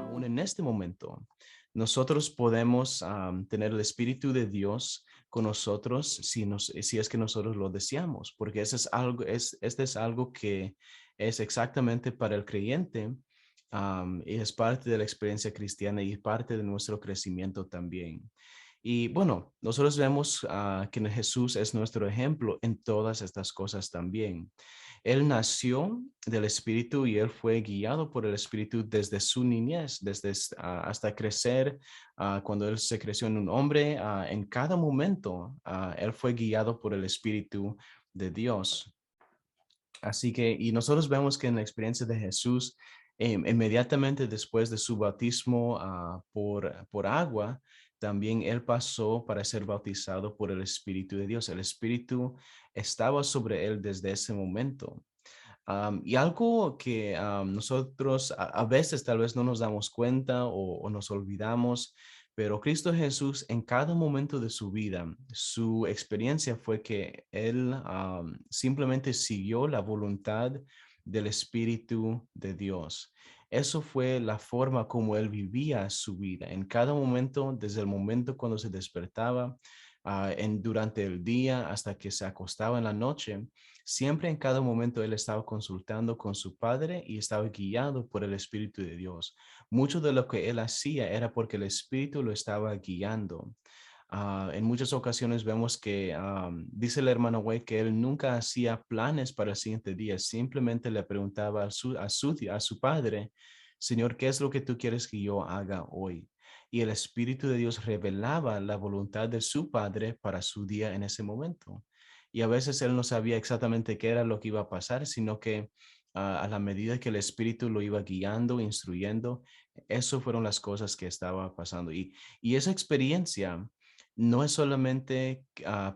Aún en este momento, nosotros podemos tener el Espíritu de Dios con nosotros si es que nosotros lo deseamos, porque este es algo que es exactamente para el creyente, y es parte de la experiencia cristiana y parte de nuestro crecimiento también. Y bueno, nosotros vemos que Jesús es nuestro ejemplo en todas estas cosas también. Él nació del Espíritu y él fue guiado por el Espíritu desde su niñez, hasta crecer, cuando él se creció en un hombre, en cada momento, él fue guiado por el Espíritu de Dios. Así que, y nosotros vemos que en la experiencia de Jesús, inmediatamente después de su bautismo por agua, también él pasó para ser bautizado por el Espíritu de Dios. El Espíritu estaba sobre él desde ese momento. Y algo que nosotros a veces tal vez no nos damos cuenta o nos olvidamos, pero Cristo Jesús en cada momento de su vida, su experiencia fue que Él simplemente siguió la voluntad del Espíritu de Dios. Eso fue la forma como Él vivía su vida. En cada momento, desde el momento cuando se despertaba, durante el día hasta que se acostaba en la noche, siempre en cada momento él estaba consultando con su padre y estaba guiado por el Espíritu de Dios. Mucho de lo que él hacía era porque el Espíritu lo estaba guiando. En muchas ocasiones vemos que dice el hermano White que él nunca hacía planes para el siguiente día, simplemente le preguntaba a su padre, Señor, ¿qué es lo que tú quieres que yo haga hoy? Y el Espíritu de Dios revelaba la voluntad de su padre para su día en ese momento. Y a veces él no sabía exactamente qué era lo que iba a pasar, sino que a la medida que el Espíritu lo iba guiando, instruyendo, eso fueron las cosas que estaba pasando. Y esa experiencia no es solamente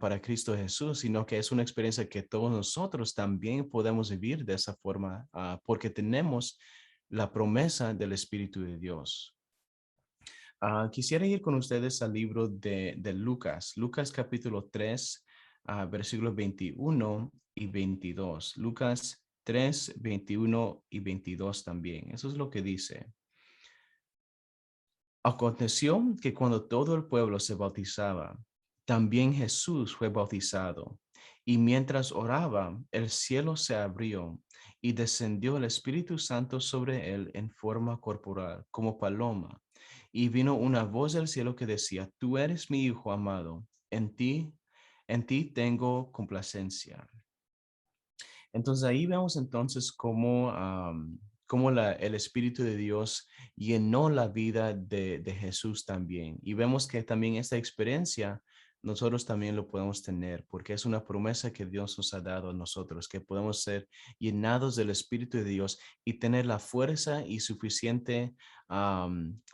para Cristo Jesús, sino que es una experiencia que todos nosotros también podemos vivir de esa forma, porque tenemos la promesa del Espíritu de Dios. Quisiera ir con ustedes al libro de Lucas, Lucas capítulo 3, versículos 21 y 22. Lucas 3, 21 y 22 también. Eso es lo que dice. Aconteció que cuando todo el pueblo se bautizaba, también Jesús fue bautizado. Y mientras oraba, el cielo se abrió y descendió el Espíritu Santo sobre él en forma corporal, como paloma. Y vino una voz del cielo que decía, Tú eres mi Hijo amado, en ti tengo complacencia. Entonces ahí vemos entonces cómo el Espíritu de Dios llenó la vida de Jesús también. Y vemos que también esta experiencia nosotros también lo podemos tener, porque es una promesa que Dios nos ha dado a nosotros, que podemos ser llenados del Espíritu de Dios y tener la fuerza y suficiente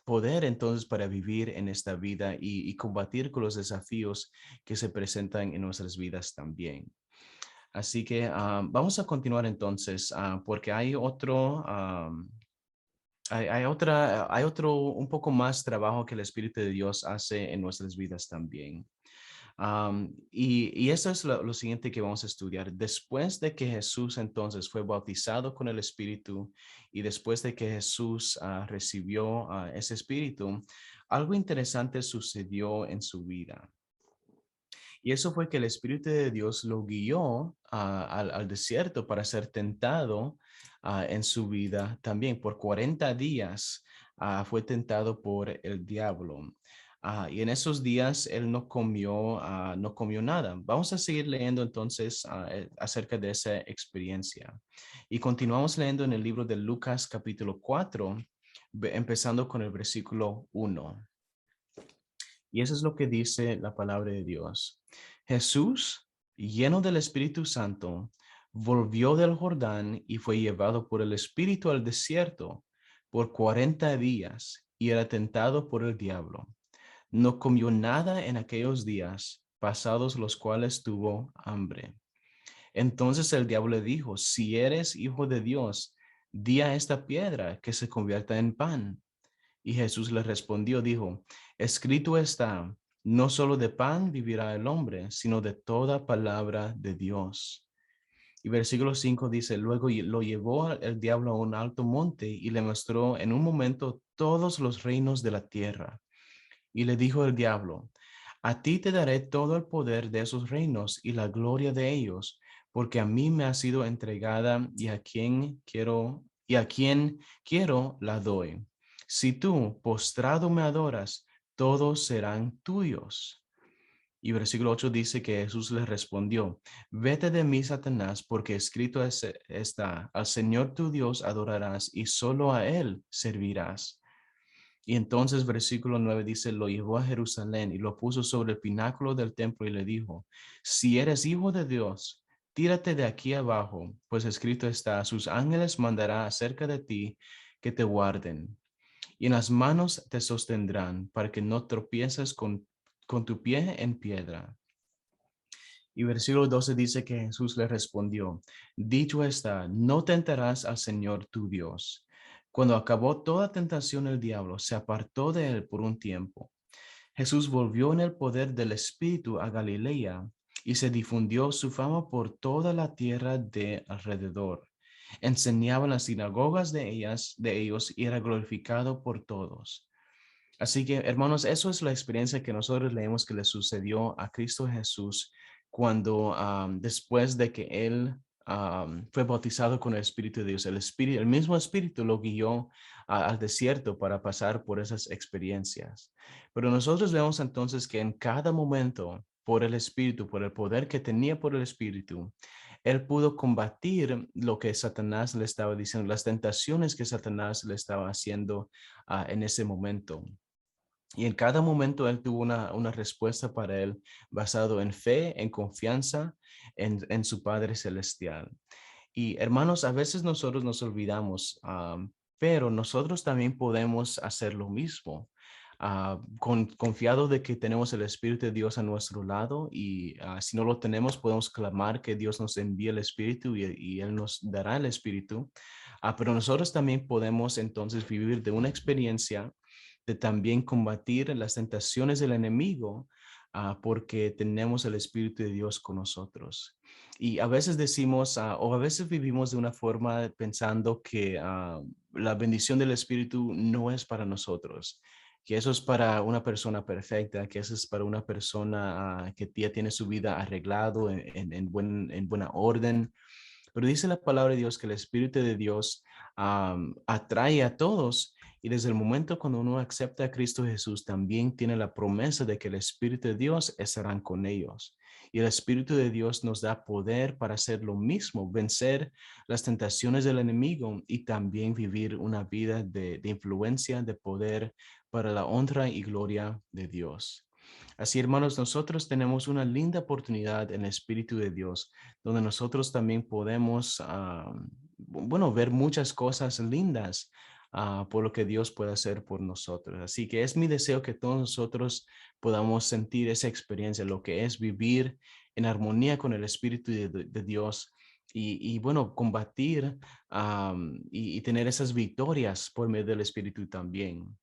poder entonces para vivir en esta vida y combatir con los desafíos que se presentan en nuestras vidas también. Así que vamos a continuar entonces, porque hay otro un poco más trabajo que el Espíritu de Dios hace en nuestras vidas también. Y eso es lo siguiente que vamos a estudiar. Después de que Jesús entonces fue bautizado con el Espíritu y después de que Jesús recibió ese Espíritu, algo interesante sucedió en su vida. Y eso fue que el Espíritu de Dios lo guió al desierto para ser tentado en su vida también. Por 40 días fue tentado por el diablo. Y en esos días él no comió nada. Vamos a seguir leyendo entonces acerca de esa experiencia. Y continuamos leyendo en el libro de Lucas capítulo 4, empezando con el versículo 1. Y eso es lo que dice la palabra de Dios. Jesús, lleno del Espíritu Santo, volvió del Jordán y fue llevado por el Espíritu al desierto por 40 días y era tentado por el diablo. No comió nada en aquellos días, pasados los cuales tuvo hambre. Entonces el diablo le dijo, si eres hijo de Dios, di a esta piedra que se convierta en pan. Y Jesús le respondió, dijo, escrito está, no solo de pan vivirá el hombre, sino de toda palabra de Dios. Y versículo 5 dice, luego lo llevó el diablo a un alto monte y le mostró en un momento todos los reinos de la tierra. Y le dijo el diablo, a ti te daré todo el poder de esos reinos y la gloria de ellos, porque a mí me ha sido entregada y a quien quiero la doy. Si tú postrado me adoras, todos serán tuyos. Y versículo 8 dice que Jesús le respondió, vete de mí, Satanás, porque escrito está, al Señor tu Dios adorarás y solo a Él servirás. Y entonces versículo 9 dice, lo llevó a Jerusalén y lo puso sobre el pináculo del templo y le dijo, si eres hijo de Dios, tírate de aquí abajo, pues escrito está, sus ángeles mandará acerca de ti que te guarden, y en las manos te sostendrán para que no tropieces con tu pie en piedra. Y versículo 12 dice que Jesús le respondió, dicho está, no tentarás al Señor tu Dios. Cuando acabó toda tentación, el diablo se apartó de él por un tiempo. Jesús volvió en el poder del Espíritu a Galilea y se difundió su fama por toda la tierra de alrededor. Enseñaba en las sinagogas de ellos y era glorificado por todos. Así que, hermanos, eso es la experiencia que nosotros leemos que le sucedió a Cristo Jesús cuando después de que él fue bautizado con el Espíritu de Dios. El mismo Espíritu lo guió al desierto para pasar por esas experiencias. Pero nosotros vemos entonces que en cada momento, por el Espíritu, por el poder que tenía por el Espíritu, él pudo combatir lo que Satanás le estaba diciendo, las tentaciones que Satanás le estaba haciendo en ese momento. Y en cada momento él tuvo una respuesta para él basado en fe, en confianza en su Padre Celestial. Y hermanos, a veces nosotros nos olvidamos, pero nosotros también podemos hacer lo mismo. Confiado de que tenemos el Espíritu de Dios a nuestro lado y si no lo tenemos, podemos clamar que Dios nos envíe el Espíritu y Él nos dará el Espíritu. Pero nosotros también podemos entonces vivir de una experiencia de también combatir las tentaciones del enemigo, porque tenemos el Espíritu de Dios con nosotros. Y a veces decimos, o a veces vivimos de una forma pensando que la bendición del Espíritu no es para nosotros, que eso es para una persona perfecta, que eso es para una persona que ya tiene su vida arreglado en buena orden. Pero dice la palabra de Dios que el Espíritu de Dios atrae a todos y desde el momento cuando uno acepta a Cristo Jesús, también tiene la promesa de que el Espíritu de Dios estará con ellos. Y el Espíritu de Dios nos da poder para hacer lo mismo, vencer las tentaciones del enemigo y también vivir una vida de influencia, de poder para la honra y gloria de Dios. Así, hermanos, nosotros tenemos una linda oportunidad en el Espíritu de Dios, donde nosotros también podemos, bueno, ver muchas cosas lindas por lo que Dios puede hacer por nosotros. Así que es mi deseo que todos nosotros podamos sentir esa experiencia, lo que es vivir en armonía con el Espíritu de Dios. Bueno, combatir y tener esas victorias por medio del Espíritu también.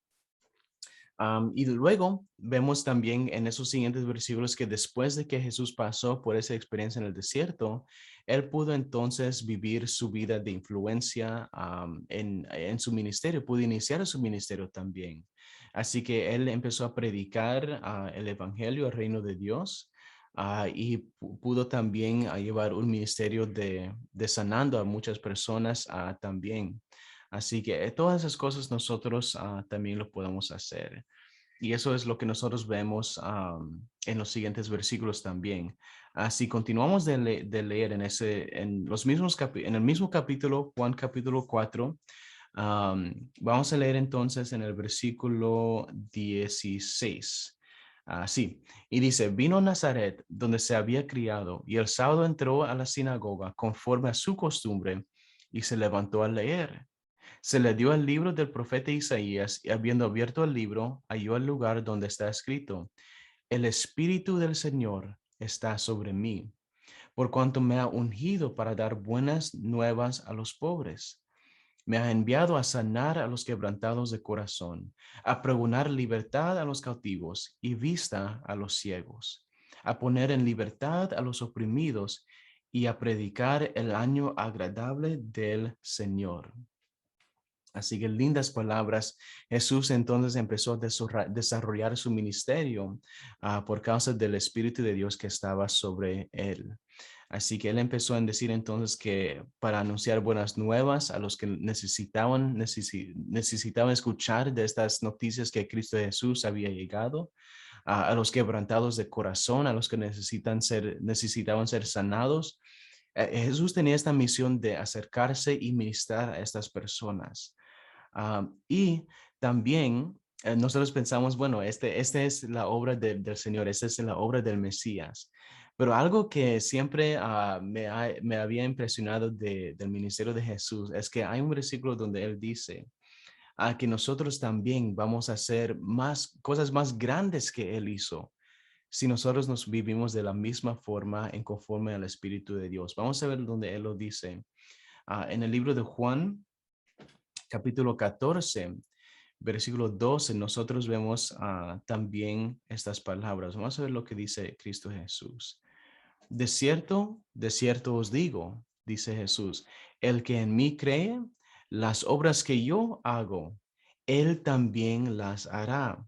Y luego vemos también en esos siguientes versículos que después de que Jesús pasó por esa experiencia en el desierto, él pudo entonces vivir su vida de influencia en su ministerio, pudo iniciar su ministerio también. Así que él empezó a predicar el evangelio, el reino de Dios. Y pudo también llevar un ministerio de sanando a muchas personas también. Así que todas esas cosas nosotros también lo podemos hacer. Y eso es lo que nosotros vemos en los siguientes versículos también. Si continuamos de leer en el mismo capítulo, Juan capítulo 4, vamos a leer entonces en el versículo 16. Sí, y dice, vino a Nazaret, donde se había criado, y el sábado entró a la sinagoga conforme a su costumbre, y se levantó a leer. Se le dio el libro del profeta Isaías y habiendo abierto el libro, halló el lugar donde está escrito, el Espíritu del Señor está sobre mí, por cuanto me ha ungido para dar buenas nuevas a los pobres. Me ha enviado a sanar a los quebrantados de corazón, a pregonar libertad a los cautivos y vista a los ciegos, a poner en libertad a los oprimidos y a predicar el año agradable del Señor. Así que lindas palabras. Jesús entonces empezó a desarrollar su ministerio por causa del Espíritu de Dios que estaba sobre él. Así que él empezó a decir entonces que para anunciar buenas nuevas a los que necesitaban escuchar de estas noticias que Cristo Jesús había llegado, a los quebrantados de corazón, a los que necesitaban ser sanados. Jesús tenía esta misión de acercarse y ministrar a estas personas. Y también nosotros pensamos, bueno, esta es la obra del Señor, esta es la obra del Mesías. Pero algo que siempre me había impresionado del ministerio de Jesús es que hay un versículo donde él dice que nosotros también vamos a hacer cosas más grandes que él hizo si nosotros nos vivimos de la misma forma en conforme al Espíritu de Dios. Vamos a ver donde él lo dice. En el libro de Juan, capítulo 14, versículo 12, nosotros vemos también estas palabras. Vamos a ver lo que dice Cristo Jesús. De cierto os digo, dice Jesús, el que en mí cree, las obras que yo hago, él también las hará.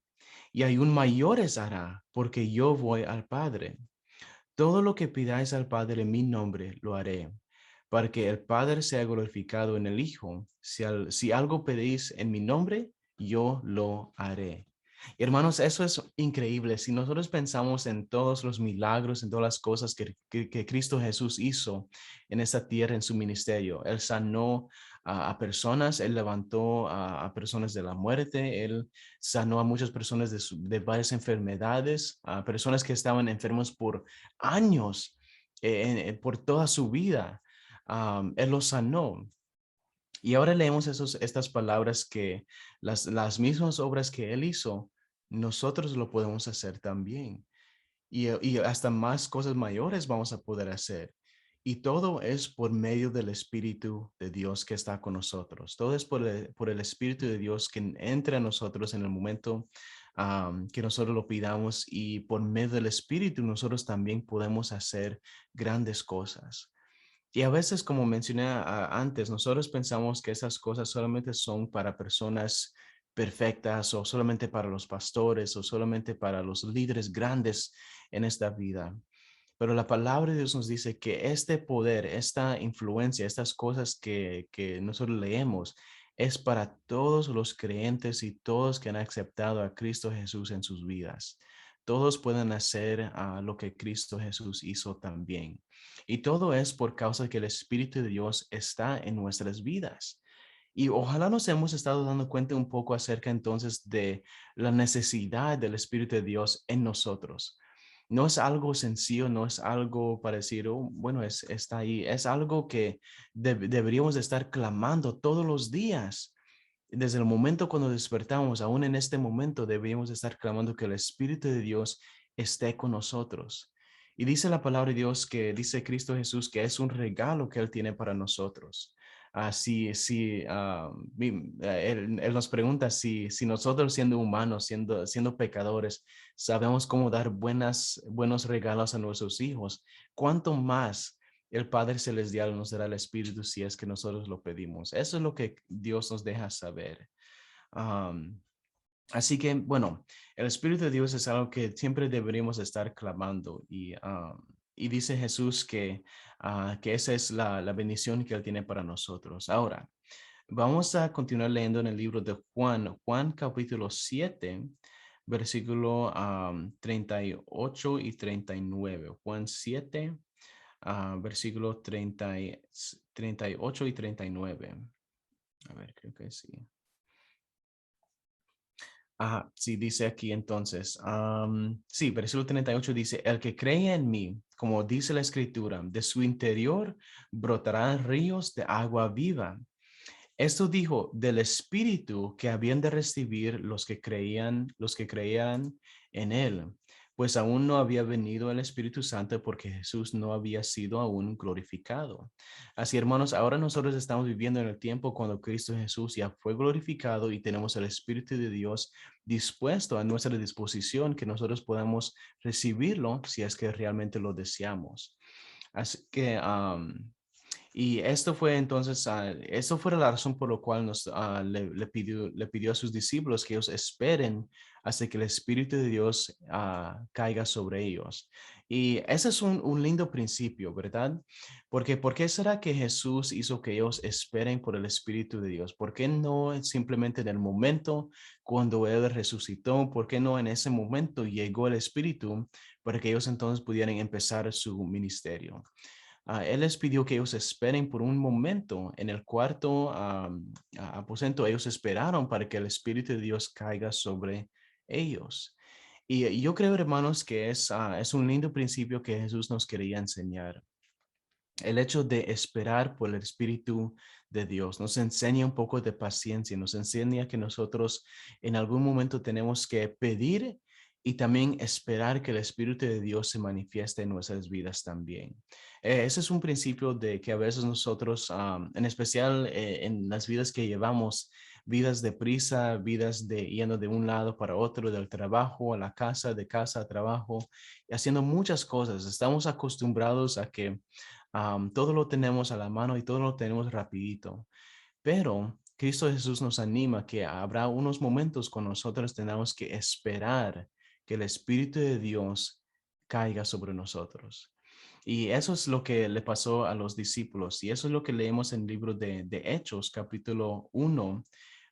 Y aún mayores hará, porque yo voy al Padre. Todo lo que pidáis al Padre en mi nombre, lo haré, para que el Padre sea glorificado en el Hijo. Si algo pedís en mi nombre, yo lo haré. Hermanos, eso es increíble. Si nosotros pensamos en todos los milagros, en todas las cosas que Cristo Jesús hizo en esta tierra, en su ministerio, Él sanó a personas, Él levantó a personas de la muerte, Él sanó a muchas personas de varias enfermedades, a personas que estaban enfermos por años, por toda su vida. Él los sanó. Y ahora leemos estas palabras que las mismas obras que Él hizo, nosotros lo podemos hacer también. Y hasta más cosas mayores vamos a poder hacer. Y todo es por medio del Espíritu de Dios que está con nosotros. Todo es por el Espíritu de Dios que entra a nosotros en el momento que nosotros lo pidamos. Y por medio del Espíritu nosotros también podemos hacer grandes cosas. Y a veces, como mencioné antes, nosotros pensamos que esas cosas solamente son para personas perfectas o solamente para los pastores o solamente para los líderes grandes en esta vida. Pero la palabra de Dios nos dice que este poder, esta influencia, estas cosas que nosotros leemos, es para todos los creyentes y todos que han aceptado a Cristo Jesús en sus vidas. Todos pueden hacer lo que Cristo Jesús hizo también. Y todo es por causa de que el Espíritu de Dios está en nuestras vidas. Y ojalá nos hemos estado dando cuenta un poco acerca entonces de la necesidad del Espíritu de Dios en nosotros. No es algo sencillo, no es algo para decir, oh, bueno, está ahí. Es algo que deberíamos de estar clamando todos los días. Desde el momento cuando despertamos, aún en este momento, deberíamos de estar clamando que el Espíritu de Dios esté con nosotros. Y dice la palabra de Dios que dice Cristo Jesús que es un regalo que Él tiene para nosotros. Él nos pregunta si nosotros siendo humanos, siendo pecadores, sabemos cómo dar buenos regalos a nuestros hijos, ¿cuánto más el Padre Celestial nos dará el Espíritu si es que nosotros lo pedimos? Eso es lo que Dios nos deja saber. Am, Así que, bueno, el Espíritu de Dios es algo que siempre deberíamos estar clamando y dice Jesús que esa es la bendición que Él tiene para nosotros. Ahora, vamos a continuar leyendo en el libro de Juan capítulo 7, versículo 38 y 39. Juan 7, versículo 38 y 39. A ver, creo que sí. Sí, dice aquí entonces, sí, versículo 38 dice, el que cree en mí, como dice la escritura, de su interior brotarán ríos de agua viva. Esto dijo del espíritu que habían de recibir los que creían en él, pues aún no había venido el Espíritu Santo porque Jesús no había sido aún glorificado. Así, hermanos, ahora nosotros estamos viviendo en el tiempo cuando Cristo Jesús ya fue glorificado y tenemos el Espíritu de Dios dispuesto a nuestra disposición que nosotros podamos recibirlo si es que realmente lo deseamos. Así que, y esto fue entonces, esto fue la razón por la cual le pidió a sus discípulos que ellos esperen hasta que el Espíritu de Dios caiga sobre ellos. Y ese es un lindo principio, ¿verdad? Porque ¿por qué será que Jesús hizo que ellos esperen por el Espíritu de Dios? ¿Por qué no simplemente en el momento cuando Él resucitó? ¿Por qué no en ese momento llegó el Espíritu para que ellos entonces pudieran empezar su ministerio? Él les pidió que ellos esperen por un momento en el cuarto aposento. Ellos esperaron para que el Espíritu de Dios caiga sobre ellos. Y yo creo, hermanos, que es un lindo principio que Jesús nos quería enseñar. El hecho de esperar por el Espíritu de Dios nos enseña un poco de paciencia, nos enseña que nosotros en algún momento tenemos que pedir y también esperar que el Espíritu de Dios se manifieste en nuestras vidas también. Ese es un principio de que a veces nosotros, en especial en las vidas que llevamos, vidas de prisa, vidas de yendo de un lado para otro, del trabajo a la casa, de casa a trabajo, y haciendo muchas cosas. Estamos acostumbrados a que todo lo tenemos a la mano y todo lo tenemos rapidito. Pero Cristo Jesús nos anima que habrá unos momentos cuando nosotros tenemos que esperar que el Espíritu de Dios caiga sobre nosotros. Y eso es lo que le pasó a los discípulos. Y eso es lo que leemos en el libro de Hechos, capítulo 1,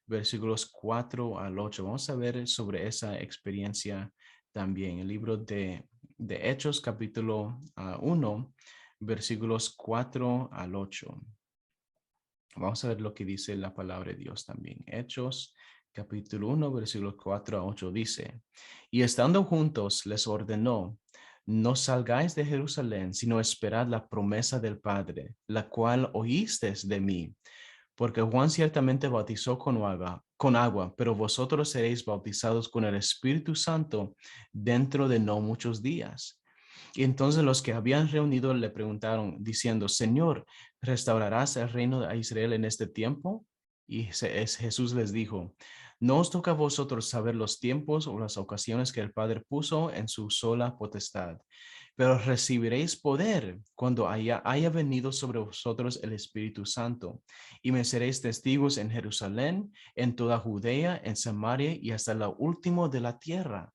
versículos 4 al 8. Vamos a ver sobre esa experiencia también. El libro de Hechos, capítulo 1, versículos 4 al 8. Vamos a ver lo que dice la palabra de Dios también. Hechos, capítulo 1, versículos 4 a 8 dice, y estando juntos les ordenó, no salgáis de Jerusalén, sino esperad la promesa del Padre, la cual oísteis de mí. Porque Juan ciertamente bautizó con agua, pero vosotros seréis bautizados con el Espíritu Santo dentro de no muchos días. Y entonces los que habían reunido le preguntaron, diciendo, Señor, ¿restaurarás el reino de Israel en este tiempo? Y Jesús les dijo, no os toca a vosotros saber los tiempos o las ocasiones que el Padre puso en su sola potestad, pero recibiréis poder cuando haya venido sobre vosotros el Espíritu Santo, y me seréis testigos en Jerusalén, en toda Judea, en Samaria y hasta lo último de la tierra.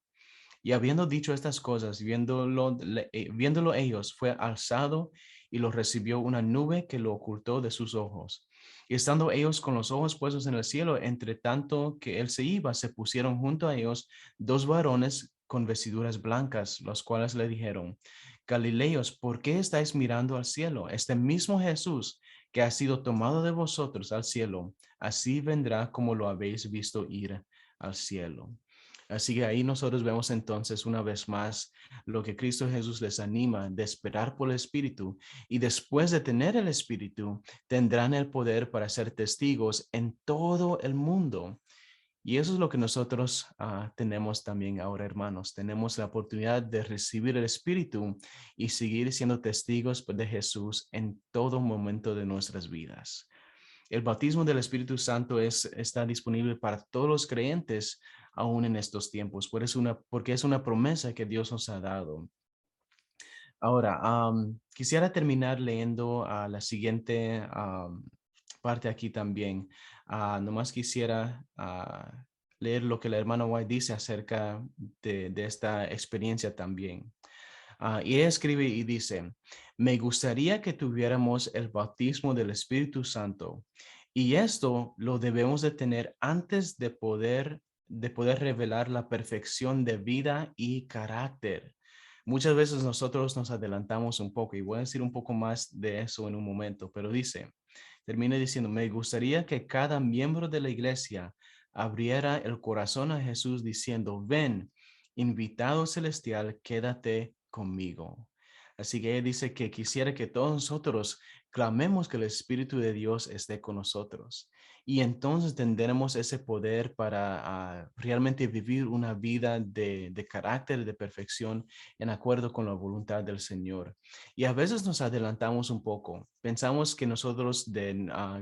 Y habiendo dicho estas cosas, viéndolo ellos, fue alzado y lo recibió una nube que lo ocultó de sus ojos. Y estando ellos con los ojos puestos en el cielo, entre tanto que él se iba, se pusieron junto a ellos dos varones con vestiduras blancas, los cuales le dijeron, Galileos, ¿por qué estáis mirando al cielo? Este mismo Jesús que ha sido tomado de vosotros al cielo, así vendrá como lo habéis visto ir al cielo. Así que ahí nosotros vemos entonces una vez más lo que Cristo Jesús les anima de esperar por el Espíritu, y después de tener el Espíritu tendrán el poder para ser testigos en todo el mundo. Y eso es lo que nosotros tenemos también ahora, hermanos. Tenemos la oportunidad de recibir el Espíritu y seguir siendo testigos de Jesús en todo momento de nuestras vidas. El bautismo del Espíritu Santo está disponible para todos los creyentes aún en estos tiempos, porque es una promesa que Dios nos ha dado. Ahora, quisiera terminar leyendo la siguiente parte aquí también. Nomás quisiera leer lo que la hermana White dice acerca de esta experiencia también. Y ella escribe y dice, me gustaría que tuviéramos el bautismo del Espíritu Santo, y esto lo debemos de tener antes de poder revelar la perfección de vida y carácter. Muchas veces nosotros nos adelantamos un poco y voy a decir un poco más de eso en un momento, pero termina diciendo, me gustaría que cada miembro de la iglesia abriera el corazón a Jesús diciendo, ven, invitado celestial, quédate conmigo. Así que ella dice que quisiera que todos nosotros clamemos que el Espíritu de Dios esté con nosotros. Y entonces tendremos ese poder para realmente vivir una vida de carácter, de perfección, en acuerdo con la voluntad del Señor. Y a veces nos adelantamos un poco. Pensamos que nosotros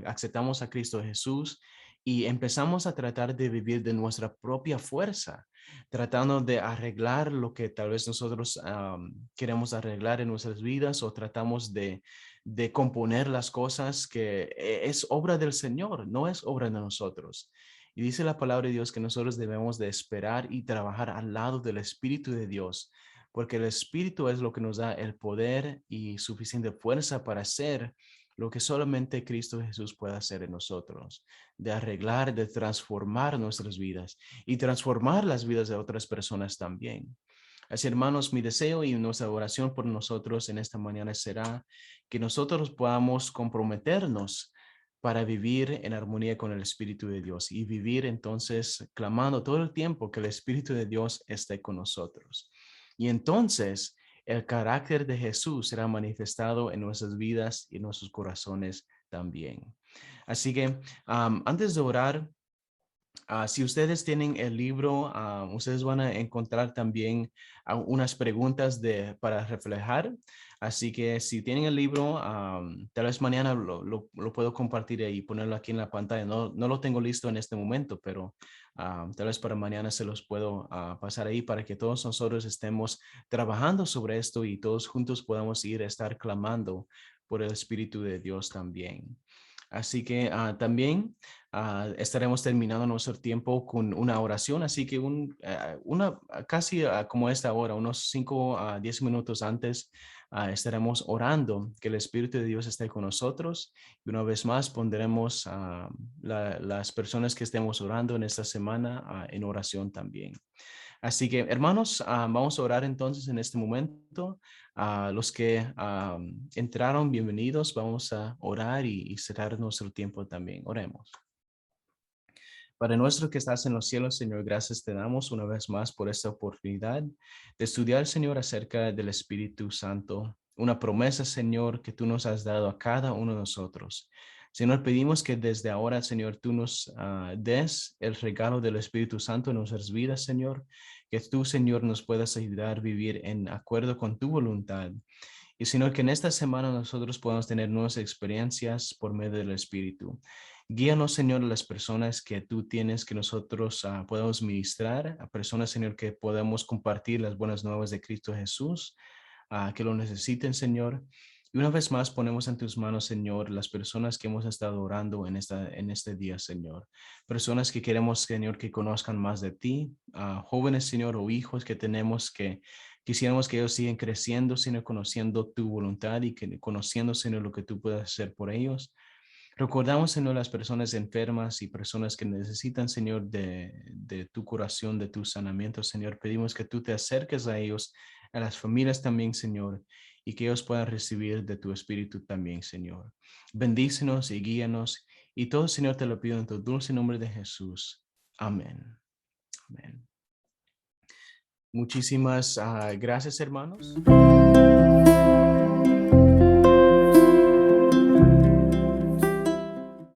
aceptamos a Cristo Jesús y empezamos a tratar de vivir de nuestra propia fuerza, tratando de arreglar lo que tal vez nosotros queremos arreglar en nuestras vidas o tratamos de componer las cosas que es obra del Señor, no es obra de nosotros. Y dice la palabra de Dios que nosotros debemos de esperar y trabajar al lado del Espíritu de Dios, porque el Espíritu es lo que nos da el poder y suficiente fuerza para hacer lo que solamente Cristo Jesús puede hacer en nosotros, de arreglar, de transformar nuestras vidas y transformar las vidas de otras personas también. Así, hermanos, mi deseo y nuestra oración por nosotros en esta mañana será que nosotros podamos comprometernos para vivir en armonía con el Espíritu de Dios y vivir entonces clamando todo el tiempo que el Espíritu de Dios esté con nosotros. Y entonces el carácter de Jesús será manifestado en nuestras vidas y en nuestros corazones también. Así que antes de orar, si ustedes tienen el libro, ustedes van a encontrar también unas preguntas para reflejar. Así que si tienen el libro, tal vez mañana lo puedo compartir y ponerlo aquí en la pantalla. No lo tengo listo en este momento, pero tal vez para mañana se los puedo pasar ahí para que todos nosotros estemos trabajando sobre esto y todos juntos podamos ir a estar clamando por el Espíritu de Dios también. Así que también estaremos terminando nuestro tiempo con una oración, así que casi como esta hora, unos 5 a 10 minutos antes, estaremos orando que el Espíritu de Dios esté con nosotros y una vez más pondremos las personas que estemos orando en esta semana en oración también. Así que, hermanos, vamos a orar entonces en este momento. A los que entraron, bienvenidos. Vamos a orar y cerrar nuestro tiempo también. Oremos. Padre nuestro que estás en los cielos, Señor, gracias te damos una vez más por esta oportunidad de estudiar, Señor, acerca del Espíritu Santo. Una promesa, Señor, que tú nos has dado a cada uno de nosotros. Señor, pedimos que desde ahora, Señor, tú nos des el regalo del Espíritu Santo en nuestras vidas, Señor. Que tú, Señor, nos puedas ayudar a vivir en acuerdo con tu voluntad. Y Señor, que en esta semana nosotros podamos tener nuevas experiencias por medio del Espíritu. Guíanos, Señor, a las personas que tú tienes que nosotros podamos ministrar, a personas, Señor, que podamos compartir las buenas nuevas de Cristo Jesús, que lo necesiten, Señor. Y una vez más ponemos en tus manos, Señor, las personas que hemos estado orando en este día, Señor. Personas que queremos, Señor, que conozcan más de ti, jóvenes, Señor, o hijos que tenemos que quisiéramos que ellos sigan creciendo, Señor, conociendo tu voluntad y que conociendo, Señor, lo que tú puedes hacer por ellos. Recordamos, Señor, las personas enfermas y personas que necesitan, Señor, de tu curación, de tu sanamiento, Señor. Pedimos que tú te acerques a ellos, a las familias también, Señor, y que ellos puedan recibir de tu Espíritu también, Señor. Bendícenos y guíanos. Y todo, Señor, te lo pido en tu dulce nombre de Jesús. Amén. Amén. Muchísimas gracias, hermanos.